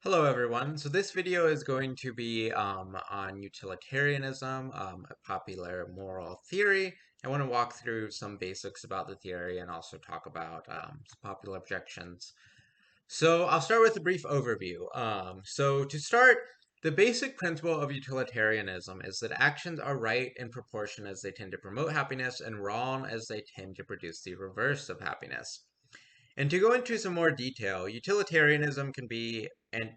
Hello everyone. So this video is going to be on utilitarianism, a popular moral theory. I want to walk through some basics about the theory and also talk about some popular objections. So I'll start with a brief overview. So to start, the basic principle of utilitarianism is that actions are right in proportion as they tend to promote happiness and wrong as they tend to produce the reverse of happiness. And to go into some more detail, utilitarianism can be,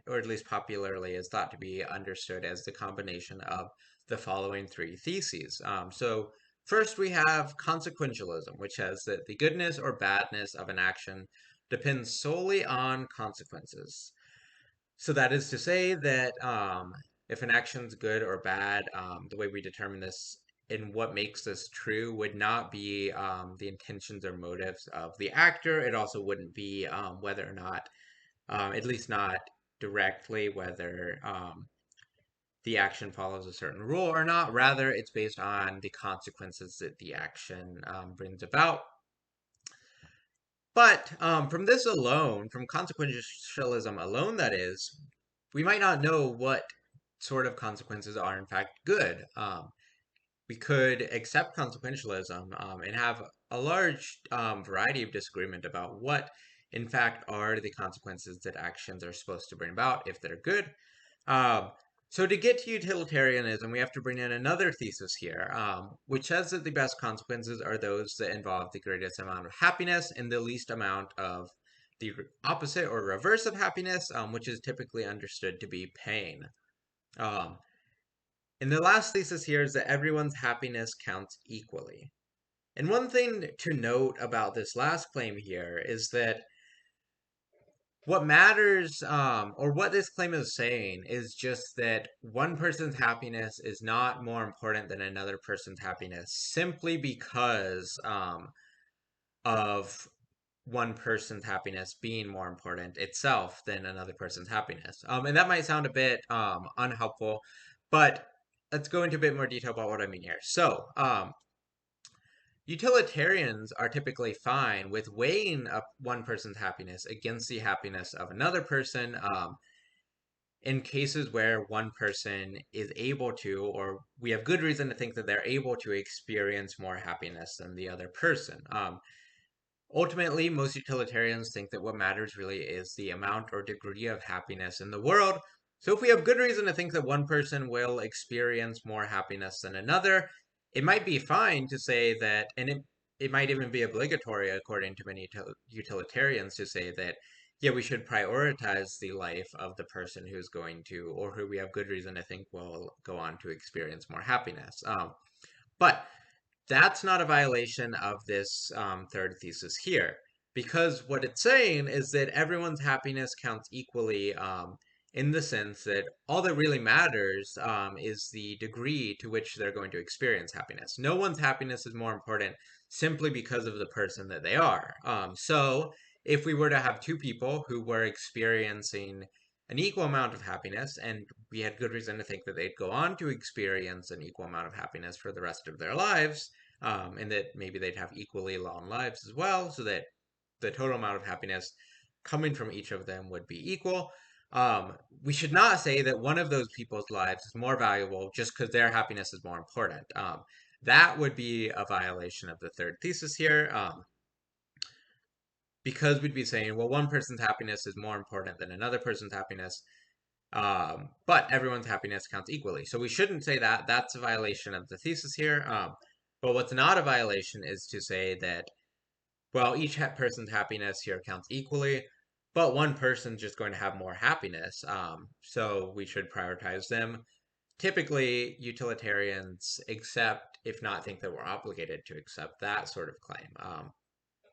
or at least popularly, is thought to be understood as the combination of the following three theses. So first we have consequentialism, which says that the goodness or badness of an action depends solely on consequences. So that is to say that if an action's good or bad, the way we determine this and what makes this true would not be the intentions or motives of the actor. It also wouldn't be whether or not, at least not directly, whether the action follows a certain rule or not. Rather, it's based on the consequences that the action brings about. But from this alone, from consequentialism alone, that is, we might not know what sort of consequences are in fact good. We could accept consequentialism and have a large variety of disagreement about what, in fact, are the consequences that actions are supposed to bring about if they're good. Um, so to get to utilitarianism, we have to bring in another thesis here, which says that the best consequences are those that involve the greatest amount of happiness and the least amount of the opposite or reverse of happiness, which is typically understood to be pain. Um, and the last thesis here is that everyone's happiness counts equally. And one thing to note about this last claim here is that what matters, or what this claim is saying, is just that one person's happiness is not more important than another person's happiness simply because of one person's happiness being more important itself than another person's happiness. And that might sound a bit unhelpful, but let's go into a bit more detail about what I mean here. So, utilitarians are typically fine with weighing up one person's happiness against the happiness of another person in cases where one person is able to, or we have good reason to think that they're able to experience more happiness than the other person. Ultimately, most utilitarians think that what matters really is the amount or degree of happiness in the world. So if we have good reason to think that one person will experience more happiness than another, it might be fine to say that, and it might even be obligatory, according to many utilitarians, to say that, yeah, we should prioritize the life of the person who's going to, or who we have good reason to think will go on to experience more happiness. But that's not a violation of this third thesis here, because what it's saying is that everyone's happiness counts equally in the sense that all that really matters is the degree to which they're going to experience happiness. No one's happiness is more important simply because of the person that they are. So if we were to have two people who were experiencing an equal amount of happiness, and we had good reason to think that they'd go on to experience an equal amount of happiness for the rest of their lives, and that maybe they'd have equally long lives as well, so that the total amount of happiness coming from each of them would be equal. We should not say that one of those people's lives is more valuable just because their happiness is more important. That would be a violation of the third thesis here, because we'd be saying, well, one person's happiness is more important than another person's happiness, but everyone's happiness counts equally. So we shouldn't say that. That's a violation of the thesis here. But what's not a violation is to say that, well, each person's happiness here counts equally, but one person's just going to have more happiness. So we should prioritize them. Typically, utilitarians accept, if not think that we're obligated to accept that sort of claim.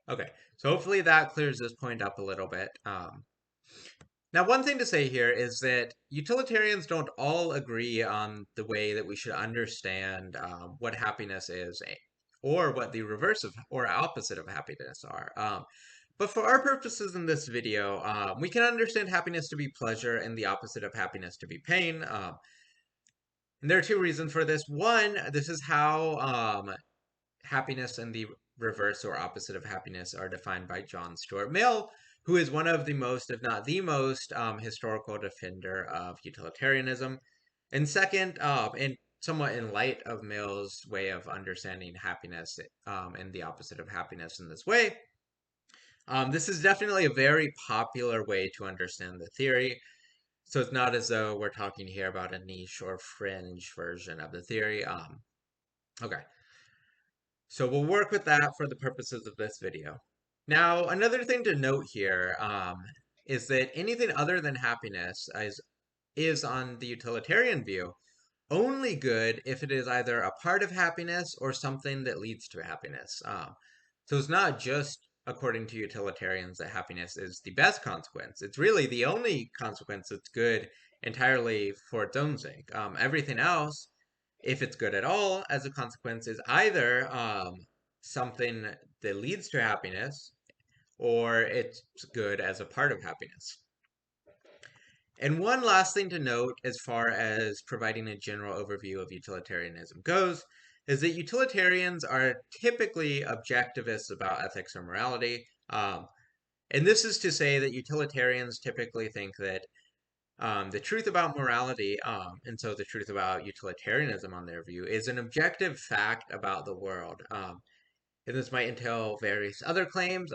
Okay, so hopefully that clears this point up a little bit. Now, one thing to say here is that utilitarians don't all agree on the way that we should understand what happiness is, or what the reverse of or opposite of happiness are. But for our purposes in this video, we can understand happiness to be pleasure and the opposite of happiness to be pain. And there are two reasons for this. One, this is how happiness and the reverse or opposite of happiness are defined by John Stuart Mill, who is one of the most, if not the most, historical defender of utilitarianism. And second, and somewhat in light of Mill's way of understanding happiness and the opposite of happiness in this way, this is definitely a very popular way to understand the theory. So it's not as though we're talking here about a niche or fringe version of the theory. Okay, so we'll work with that for the purposes of this video. Now, another thing to note here is that anything other than happiness is on the utilitarian view only good if it is either a part of happiness or something that leads to happiness. So it's not just according to utilitarians that happiness is the best consequence. It's really the only consequence that's good entirely for its own sake. Everything else, if it's good at all, as a consequence, is either something that leads to happiness or it's good as a part of happiness. And one last thing to note as far as providing a general overview of utilitarianism goes is that utilitarians are typically objectivists about ethics or morality. And this is to say that utilitarians typically think that the truth about morality, and so the truth about utilitarianism on their view, is an objective fact about the world. And this might entail various other claims.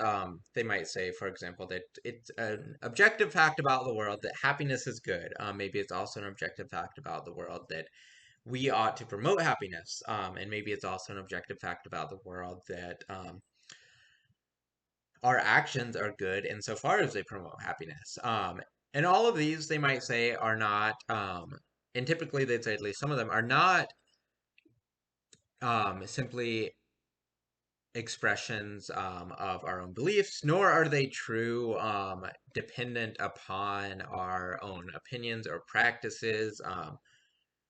They might say, for example, that it's an objective fact about the world that happiness is good. Maybe it's also an objective fact about the world that we ought to promote happiness. And maybe it's also an objective fact about the world that our actions are good insofar as they promote happiness. And all of these, they might say, are not, and typically they'd say at least some of them are not simply expressions of our own beliefs, nor are they true dependent upon our own opinions or practices,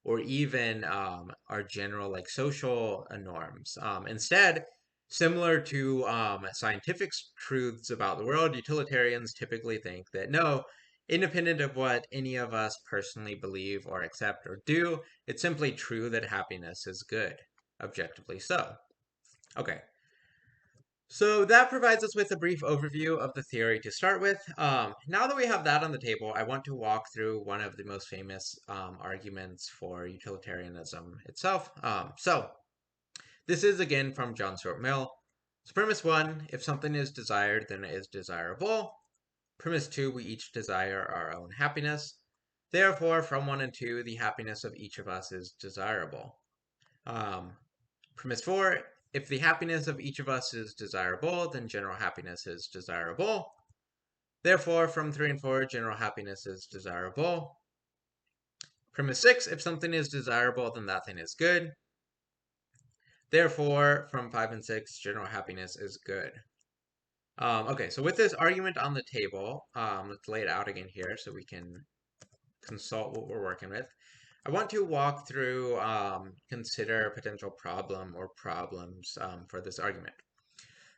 or even our general like social norms. Instead, similar to scientific truths about the world, utilitarians typically think that no, independent of what any of us personally believe or accept or do, it's simply true that happiness is good, objectively so. Okay, so that provides us with a brief overview of the theory to start with. Now that we have that on the table, I want to walk through one of the most famous arguments for utilitarianism itself. So this is again from John Stuart Mill. So premise one, if something is desired, then it is desirable. Premise two, we each desire our own happiness. Therefore, from one and two, the happiness of each of us is desirable. Premise four, if the happiness of each of us is desirable, then general happiness is desirable. Therefore, from 3 and 4, general happiness is desirable. Premise 6, if something is desirable, then that thing is good. Therefore, from 5 and 6, general happiness is good. Okay, so with this argument on the table, let's lay it out again here so we can consult what we're working with. I want to walk through, consider a potential problem or problems for this argument.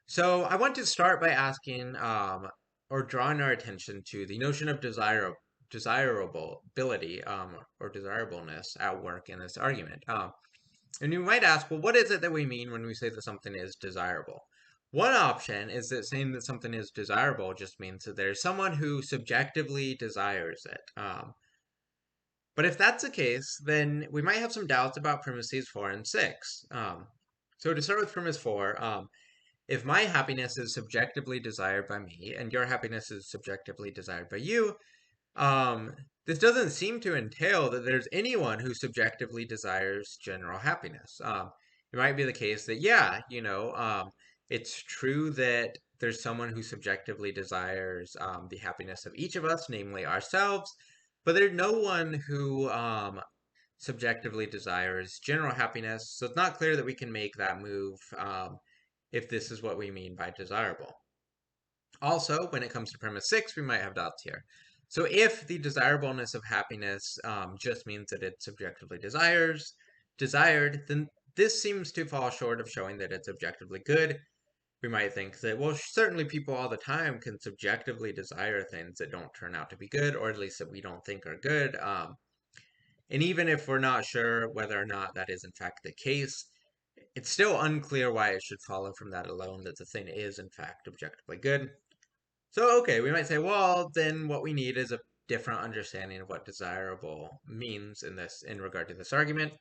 So I want to start by asking or drawing our attention to the notion of desirability or desirableness at work in this argument. And you might ask, well, what is it that we mean when we say that something is desirable? One option is that saying that something is desirable just means that there's someone who subjectively desires it. But if that's the case, then we might have some doubts about premises 4 and 6. So to start with premise 4, if my happiness is subjectively desired by me and your happiness is subjectively desired by you, this doesn't seem to entail that there's anyone who subjectively desires general happiness. It might be the case that, yeah, it's true that there's someone who subjectively desires the happiness of each of us, namely ourselves, but there's no one who subjectively desires general happiness. So it's not clear that we can make that move if this is what we mean by desirable. Also, when it comes to premise 6, we might have doubts here. So if the desirableness of happiness just means that it's subjectively desired, then this seems to fall short of showing that it's objectively good. We might think that, well, certainly people all the time can subjectively desire things that don't turn out to be good, or at least that we don't think are good. And even if we're not sure whether or not that is in fact the case, it's still unclear why it should follow from that alone that the thing is in fact objectively good. So, okay, we might say, well, then what we need is a different understanding of what desirable means in regard to this argument.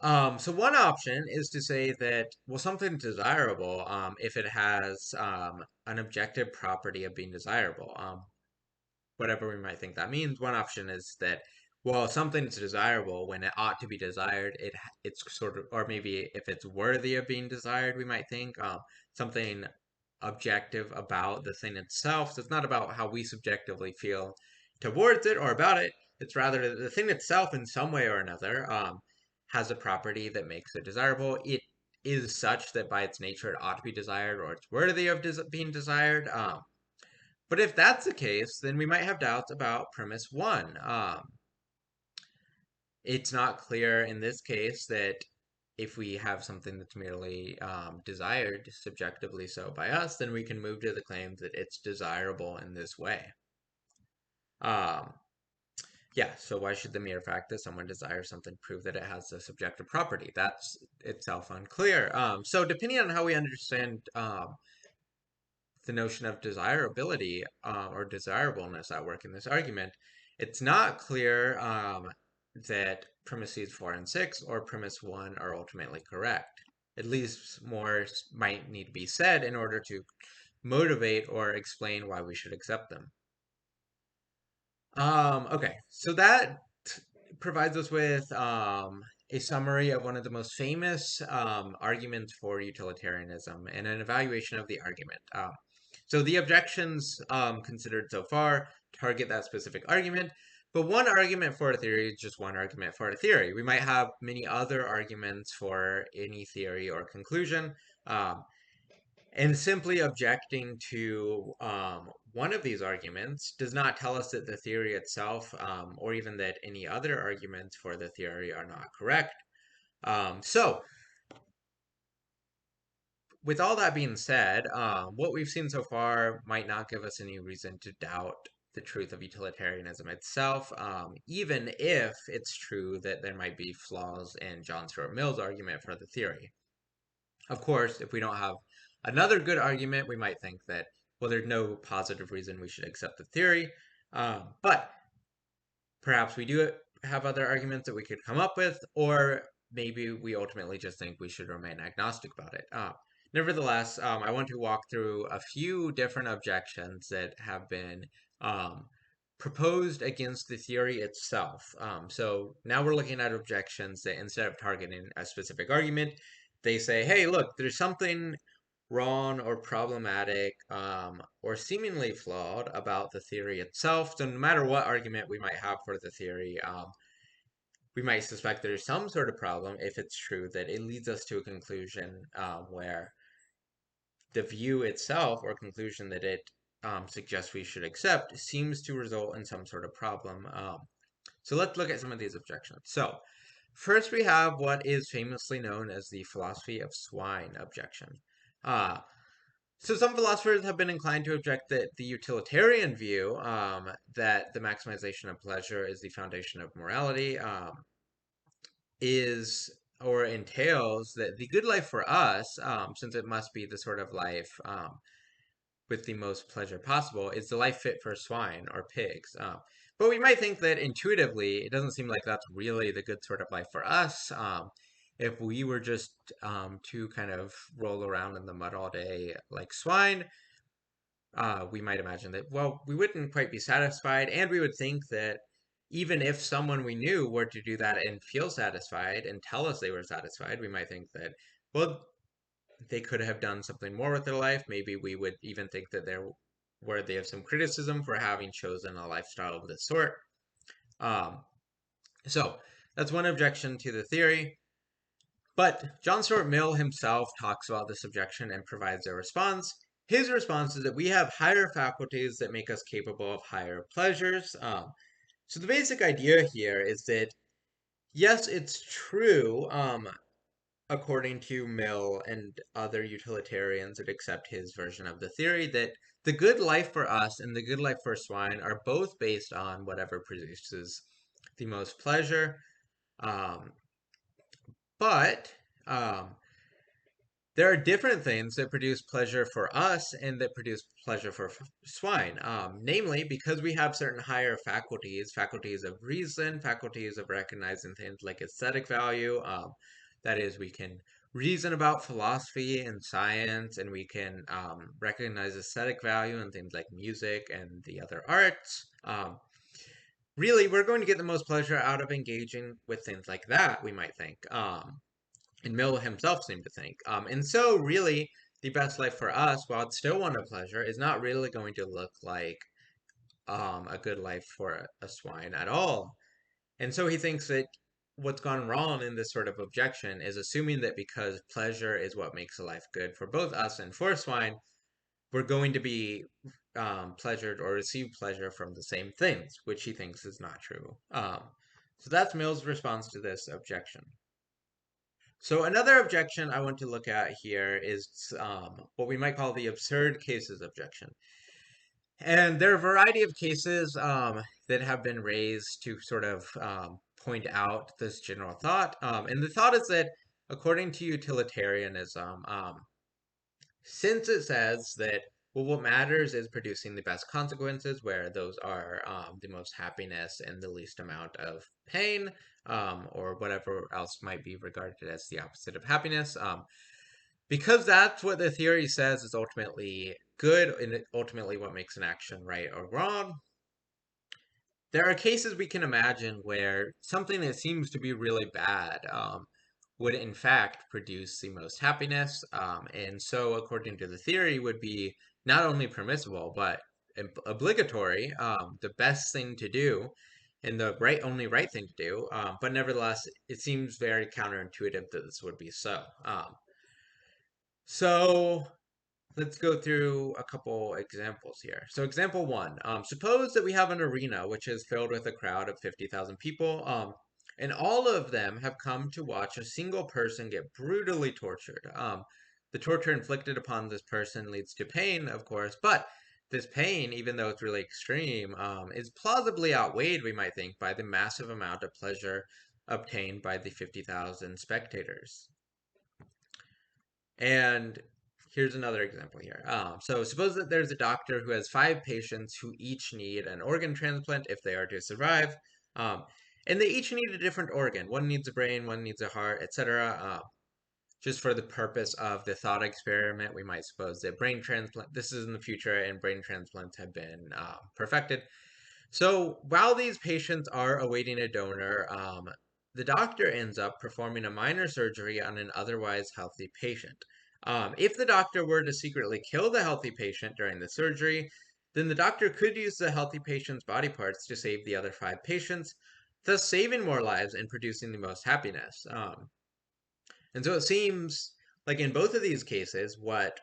So one option is to say that, well, something's desirable if it has an objective property of being desirable. Whatever we might think that means. One option is that, well, something's desirable when it ought to be desired. It's sort of, or maybe if it's worthy of being desired, we might think something objective about the thing itself. So it's not about how we subjectively feel towards it or about it. It's rather the thing itself, in some way or another, has a property that makes it desirable. It is such that by its nature it ought to be desired, or it's worthy of being desired. But if that's the case, then we might have doubts about premise one. It's not clear in this case that if we have something that's merely desired, subjectively so by us, then we can move to the claim that it's desirable in this way. Um, yeah, so why should the mere fact that someone desires something prove that it has a subjective property? That's itself unclear. So depending on how we understand the notion of desirability or desirableness at work in this argument, it's not clear that premises 4 and 6 or premise 1 are ultimately correct. At least more might need to be said in order to motivate or explain why we should accept them. Okay, so that provides us with a summary of one of the most famous arguments for utilitarianism and an evaluation of the argument. So the objections considered so far target that specific argument, but one argument for a theory is just one argument for a theory. We might have many other arguments for any theory or conclusion. And simply objecting to one of these arguments does not tell us that the theory itself, or even that any other arguments for the theory are not correct. So, with all that being said, what we've seen so far might not give us any reason to doubt the truth of utilitarianism itself, even if it's true that there might be flaws in John Stuart Mill's argument for the theory. Of course, if we don't have another good argument, we might think that, well, there's no positive reason we should accept the theory. But perhaps we do have other arguments that we could come up with, or maybe we ultimately just think we should remain agnostic about it. Nevertheless, I want to walk through a few different objections that have been um, proposed against the theory itself. So now we're looking at objections that instead of targeting a specific argument, they say, hey, look, there's something wrong or problematic or seemingly flawed about the theory itself. So no matter what argument we might have for the theory, we might suspect there's some sort of problem if it's true that it leads us to a conclusion where the view itself or conclusion that it suggests we should accept seems to result in some sort of problem. So let's look at some of these objections. So first we have what is famously known as the philosophy of swine objection. Uh, so some philosophers have been inclined to object that the utilitarian view, that the maximization of pleasure is the foundation of morality, is or entails that the good life for us, since it must be the sort of life with the most pleasure possible, is the life fit for swine or pigs. But we might think that intuitively, it doesn't seem like that's really the good sort of life for us. If we were just to kind of roll around in the mud all day like swine, we might imagine that, well, we wouldn't quite be satisfied, and we would think that even if someone we knew were to do that and feel satisfied and tell us they were satisfied, we might think that, well, they could have done something more with their life. Maybe we would even think that they're worthy of some criticism for having chosen a lifestyle of this sort. Um, so that's one objection to the theory. But John Stuart Mill himself talks about this objection and provides a response. His response is that we have higher faculties that make us capable of higher pleasures. So the basic idea here is that, yes, it's true, according to Mill and other utilitarians that accept his version of the theory, that the good life for us and the good life for swine are both based on whatever produces the most pleasure. Um, but um, there are different things that produce pleasure for us and that produce pleasure for swine. Namely, because we have certain higher faculties, faculties of reason, faculties of recognizing things like aesthetic value. That is, we can reason about philosophy and science, and we can recognize aesthetic value in things like music and the other arts. Really, we're going to get the most pleasure out of engaging with things like that, we might think. And Mill himself seemed to think. And so, really, the best life for us, while it's still one of pleasure, is not really going to look like a good life for a swine at all. And so he thinks that what's gone wrong in this sort of objection is assuming that because pleasure is what makes a life good for both us and for swine, we're going to be pleasured or receive pleasure from the same things, which he thinks is not true. So that's Mill's response to this objection. So another objection I want to look at here is what we might call the absurd cases objection. And there are a variety of cases that have been raised to sort of point out this general thought. And the thought is that according to utilitarianism, since it says that, well, what matters is producing the best consequences, where those are the most happiness and the least amount of pain, or whatever else might be regarded as the opposite of happiness. Because that's what the theory says is ultimately good and ultimately what makes an action right or wrong. There are cases we can imagine where something that seems to be really bad would in fact produce the most happiness. And so, according to the theory, would be not only permissible, but obligatory, the best thing to do, and the only right thing to do. But nevertheless, it seems very counterintuitive that this would be so. So let's go through a couple examples here. So example one, suppose that we have an arena which is filled with a crowd of 50,000 people, and all of them have come to watch a single person get brutally tortured. The torture inflicted upon this person leads to pain, of course, but this pain, even though it's really extreme, is plausibly outweighed, we might think, by the massive amount of pleasure obtained by the 50,000 spectators. And here's another example here. So suppose that there's a doctor who has 5 patients who each need an organ transplant if they are to survive. Um, and they each need a different organ. One needs a brain, one needs a heart, etc. Just for the purpose of the thought experiment, we might suppose that brain transplant, this is in the future, and brain transplants have been perfected. So while these patients are awaiting a donor, the doctor ends up performing a minor surgery on an otherwise healthy patient. If the doctor were to secretly kill the healthy patient during the surgery, then the doctor could use the healthy patient's body parts to save the other 5 patients, thus saving more lives and producing the most happiness. And so it seems like in both of these cases, what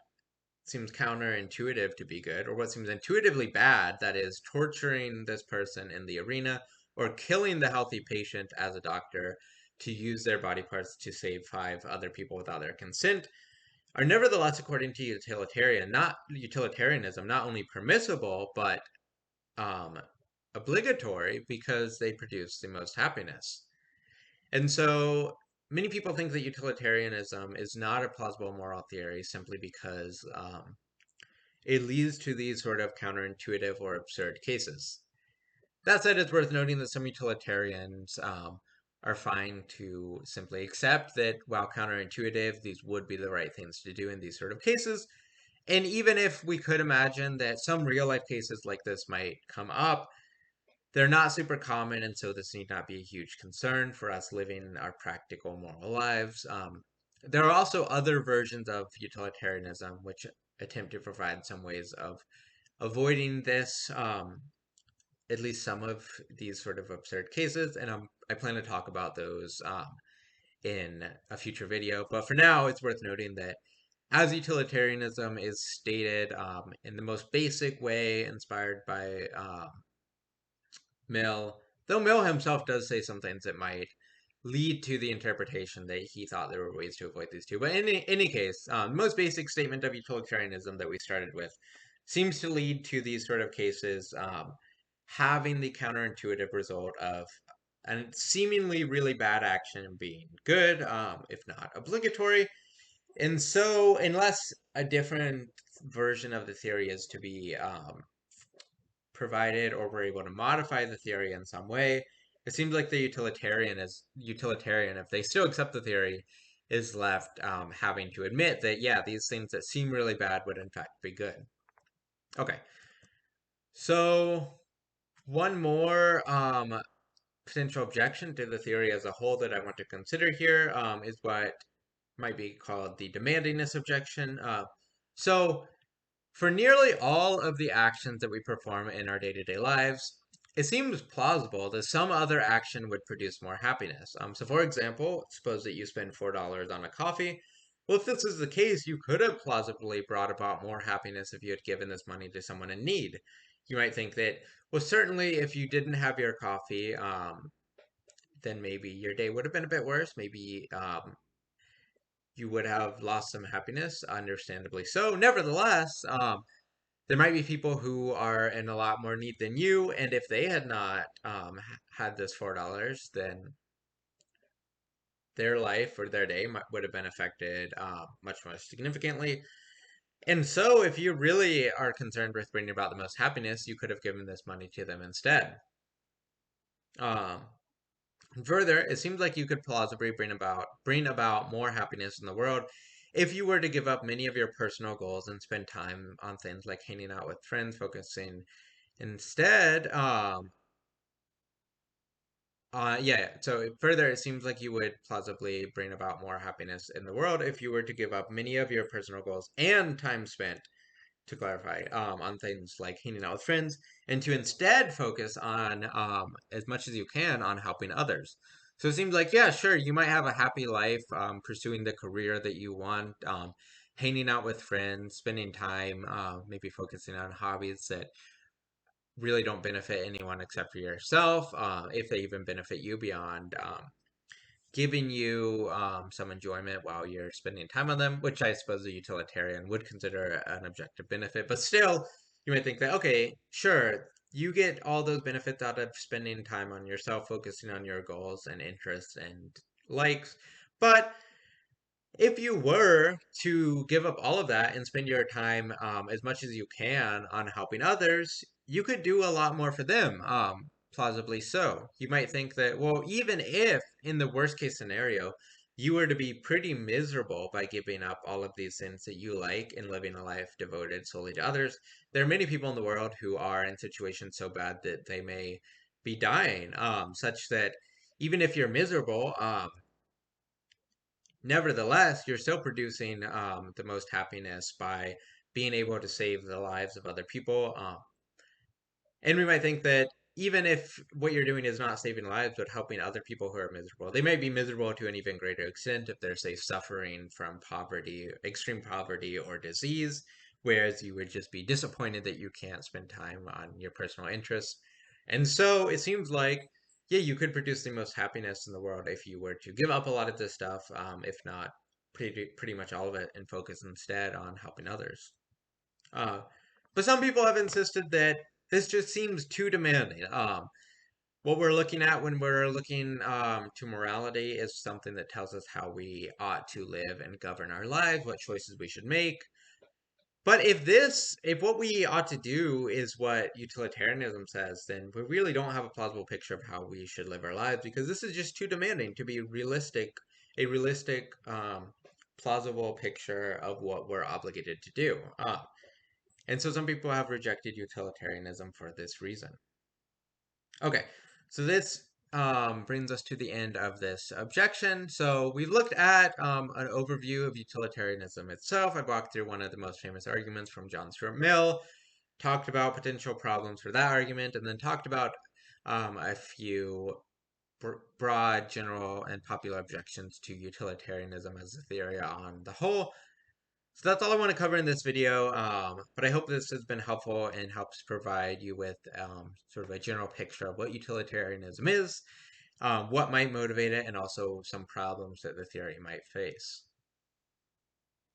seems counterintuitive to be good, or what seems intuitively bad, that is, torturing this person in the arena or killing the healthy patient as a doctor to use their body parts to save 5 other people without their consent, are nevertheless, according to utilitarianism, not only permissible, but um, obligatory because they produce the most happiness. And so many people think that utilitarianism is not a plausible moral theory simply because it leads to these sort of counterintuitive or absurd cases. That said, it's worth noting that some utilitarians are fine to simply accept that while counterintuitive, these would be the right things to do in these sort of cases. And even if we could imagine that some real life cases like this might come up, they're not super common, and so this need not be a huge concern for us living our practical moral lives. There are also other versions of utilitarianism which attempt to provide some ways of avoiding this, at least some of these sort of absurd cases, and I plan to talk about those in a future video. But for now, it's worth noting that as utilitarianism is stated in the most basic way, inspired by Mill, though Mill himself does say some things that might lead to the interpretation that he thought there were ways to avoid these two. But in any case, the most basic statement of utilitarianism that we started with seems to lead to these sort of cases having the counterintuitive result of a seemingly really bad action being good, if not obligatory. And so, unless a different version of the theory is to be provided, or we're able to modify the theory in some way, it seems like the utilitarian, if they still accept the theory, is left having to admit that, yeah, these things that seem really bad would in fact be good. Okay, so one more potential objection to the theory as a whole that I want to consider here is what might be called the demandingness objection. So for nearly all of the actions that we perform in our day-to-day lives, it seems plausible that some other action would produce more happiness. So for example, suppose that you spend $4 on a coffee. Well, if this is the case, you could have plausibly brought about more happiness if you had given this money to someone in need. You might think that, well, certainly if you didn't have your coffee, then maybe your day would have been a bit worse. Maybe you would have lost some happiness, understandably so. Nevertheless, there might be people who are in a lot more need than you, and if they had not had this $4, then their life or their day would have been affected much more significantly. And so, if you really are concerned with bringing about the most happiness, you could have given this money to them instead. Um, Further, it seems like you could plausibly bring about more happiness in the world if you were to give up many of your personal goals and spend time on things like hanging out with friends, focusing instead. Yeah. So further, it seems like you would plausibly bring about more happiness in the world if you were to give up many of your personal goals and time spent, to clarify, on things like hanging out with friends, and to instead focus on, as much as you can, on helping others. So it seems like, yeah, sure, you might have a happy life, pursuing the career that you want, hanging out with friends, spending time, maybe focusing on hobbies that really don't benefit anyone except for yourself, if they even benefit you beyond giving you some enjoyment while you're spending time on them, which I suppose a utilitarian would consider an objective benefit. But still, you might think that, okay, sure, you get all those benefits out of spending time on yourself, focusing on your goals and interests and likes. But if you were to give up all of that and spend your time as much as you can on helping others, you could do a lot more for them, plausibly so. You might think that, well, even if in the worst case scenario, you were to be pretty miserable by giving up all of these things that you like and living a life devoted solely to others, there are many people in the world who are in situations so bad that they may be dying, such that even if you're miserable, nevertheless, you're still producing the most happiness by being able to save the lives of other people. And we might think that even if what you're doing is not saving lives, but helping other people who are miserable, they might be miserable to an even greater extent if they're, say, suffering from poverty, extreme poverty, or disease, whereas you would just be disappointed that you can't spend time on your personal interests. And so it seems like, yeah, you could produce the most happiness in the world if you were to give up a lot of this stuff, if not pretty much all of it, and focus instead on helping others. Uh, but some people have insisted that this just seems too demanding. What we're looking at when we're looking to morality is something that tells us how we ought to live and govern our lives, what choices we should make. But if what we ought to do is what utilitarianism says, then we really don't have a plausible picture of how we should live our lives, because this is just too demanding to be a realistic, plausible picture of what we're obligated to do. And so some people have rejected utilitarianism for this reason. Okay, so this brings us to the end of this objection. So we've looked at an overview of utilitarianism itself. I walked through one of the most famous arguments from John Stuart Mill, talked about potential problems for that argument, and then talked about a few broad, general, and popular objections to utilitarianism as a theory on the whole. So that's all I want to cover in this video, but I hope this has been helpful and helps provide you with sort of a general picture of what utilitarianism is, what might motivate it, and also some problems that the theory might face.